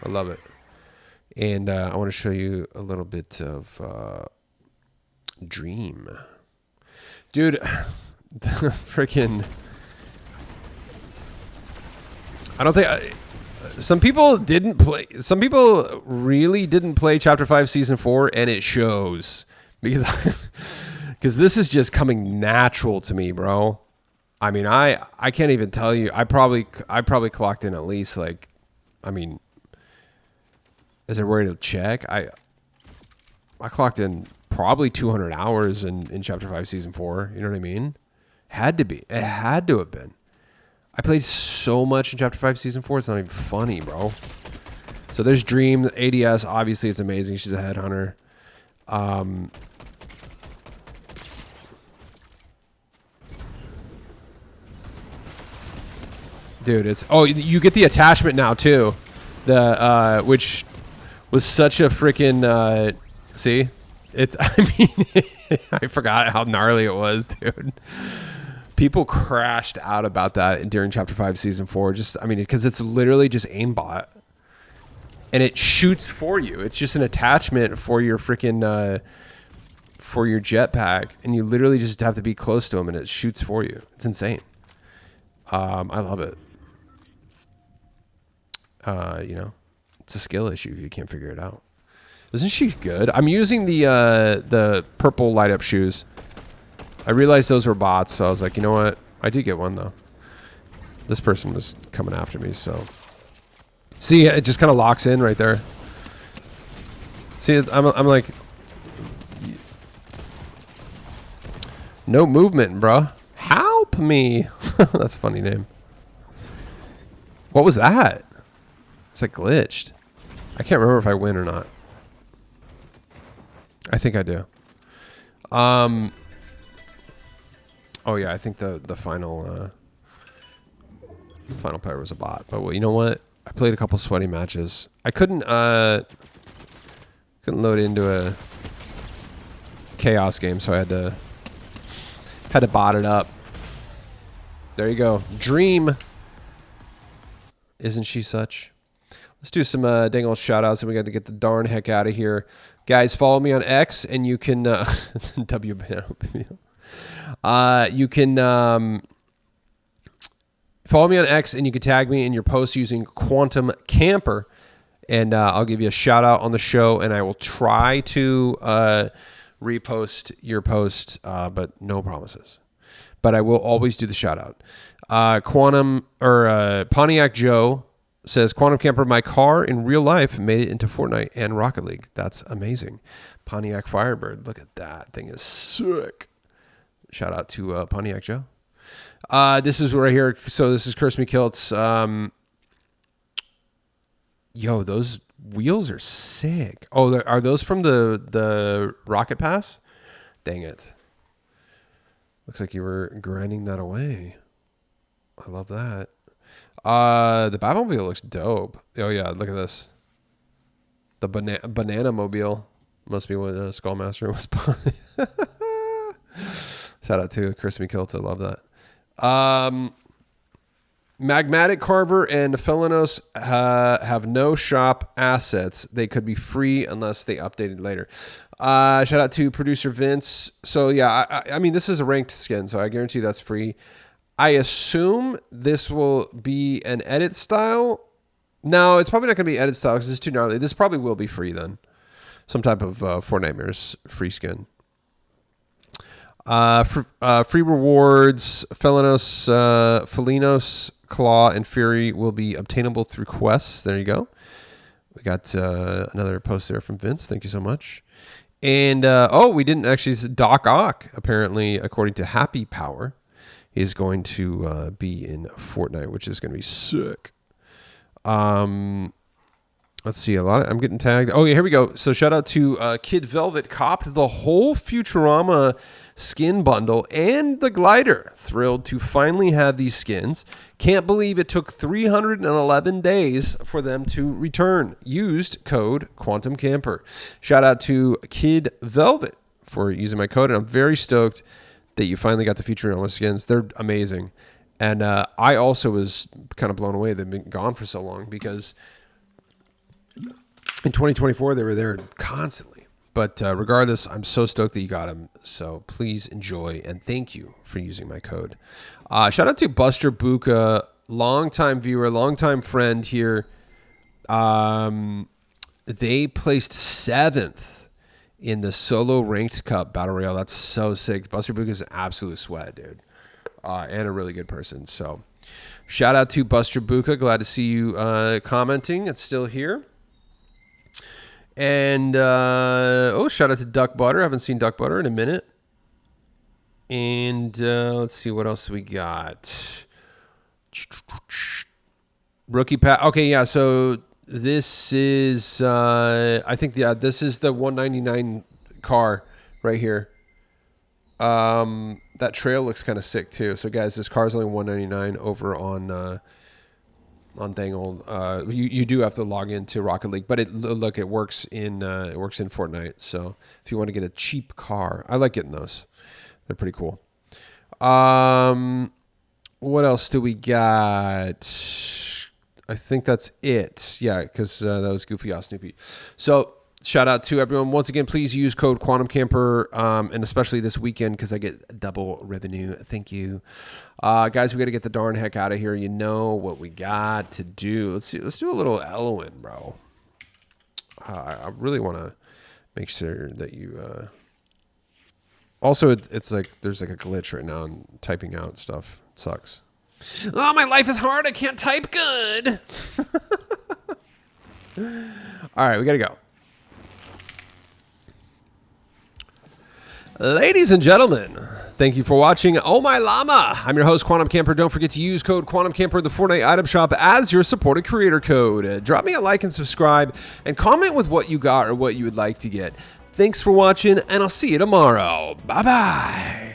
I love it. And I want to show you a little bit of Dream. Dude, the freaking... I don't think... some people didn't play... Some people really didn't play Chapter 5 Season 4, and it shows. Because this is just coming natural to me, bro. I mean, I can't even tell you. I probably clocked in at least, like... I mean... Is there a way to check? I clocked in probably 200 hours in Chapter 5 Season 4. You know what I mean? Had to be. It had to have been. I played so much in Chapter 5 Season 4, it's not even funny, bro. So there's Dream. The ADS, obviously, it's amazing. She's a headhunter. Dude, it's... Oh, you get the attachment now, too. The, which... was such a freaking see, it's I mean I forgot how gnarly it was, dude. People crashed out about that during Chapter 5 Season 4. Just I mean, because it's literally just aimbot and it shoots for you. It's just an attachment for your freaking for your jetpack, and you literally just have to be close to them and it shoots for you. It's insane. I love it. It's a skill issue if you can't figure it out. Isn't she good? I'm using the purple light up shoes. I realized those were bots, so I was like, you know what? I did get one though. This person was coming after me, so. See, it just kind of locks in right there. See, I'm like, no movement, bruh. Help me. That's a funny name. What was that? It's like glitched. I can't remember if I win or not. I think I do. Oh yeah, I think the final player was a bot. But well, you know what? I played a couple sweaty matches. I couldn't load into a chaos game, so I had to bot it up. There you go. Dream. Isn't she such? Let's do some dang old shout outs, and we got to get the darn heck out of here. Guys, follow me on X, and you can you can follow me on X, and you can tag me in your post using Quantum Camper, and I'll give you a shout out on the show, and I will try to repost your post, but no promises. But I will always do the shout out. Pontiac Joe says, Quantum Camper, my car in real life made it into Fortnite and Rocket League. That's amazing. Pontiac Firebird. Look at that. Thing is sick. Shout out to Pontiac Joe. This is right here. So this is Curse Me Kilts. Yo, those wheels are sick. Oh, are those from the Rocket Pass? Dang it. Looks like you were grinding that away. I love that. The Batmobile looks dope. Oh yeah, look at this. The banana mobile must be what Skullmaster was. Shout out to Crispy Kilt. I love that. Magmatic Carver and Felinos have no shop assets. They could be free unless they updated later. Shout out to producer Vince. So yeah, I mean, this is a ranked skin, so I guarantee that's free. I assume this will be an edit style. No, it's probably not going to be edit style because it's too gnarly. This probably will be free then. Some type of Fortnite free skin. Free rewards, Felinos, Claw, and Fury will be obtainable through quests. There you go. We got another post there from Vince. Thank you so much. And, we didn't actually, Doc Ock, apparently, according to Happy Power, is going to be in Fortnite, which is going to be sick. Let's see, I'm getting tagged. Oh, yeah, here we go. So shout out to Kid Velvet, copped the whole Futurama skin bundle and the glider. Thrilled to finally have these skins. Can't believe it took 311 days for them to return. Used code Quantum Camper. Shout out to Kid Velvet for using my code, and I'm very stoked that you finally got the Futurama skins. They're amazing. And I also was kind of blown away they've been gone for so long because in 2024 they were there constantly. But regardless, I'm so stoked that you got them. So please enjoy, and thank you for using my code. Shout out to Buster Buka, longtime viewer, longtime friend here. They placed 7th in the solo ranked cup battle royale. That's so sick. Buster Buka is an absolute sweat, dude. And a really good person. So shout out to Buster Buka. Glad to see you commenting. It's still here. And shout out to Duck Butter. I haven't seen Duck Butter in a minute. And let's see what else we got. Rookie pack. Okay, yeah. So this is I think this is the 199 car right here. That trail looks kind of sick too. So guys, this car is only 199 over on dang old. You do have to log into Rocket League, but it works in Fortnite. So if you want to get a cheap car, I like getting those. They're pretty cool. What else do we got? I think that's it. Yeah, because that was Goofy Off Snoopy. So shout out to everyone. Once again, please use code Quantum Camper, and especially this weekend because I get double revenue. Thank you. Guys, we got to get the darn heck out of here. You know what we got to do. Let's do a little Elwin, bro. I really want to make sure that you... Also, it's like there's like a glitch right now in typing out stuff. It sucks. Oh, my life is hard. I can't type good. All right, we got to go. Ladies and gentlemen, thank you for watching Oh My Llama. I'm your host, Quantum Camper. Don't forget to use code Quantum Camper in the Fortnite item shop as your supported creator code. Drop me a like and subscribe, and comment with what you got or what you would like to get. Thanks for watching, and I'll see you tomorrow. Bye-bye.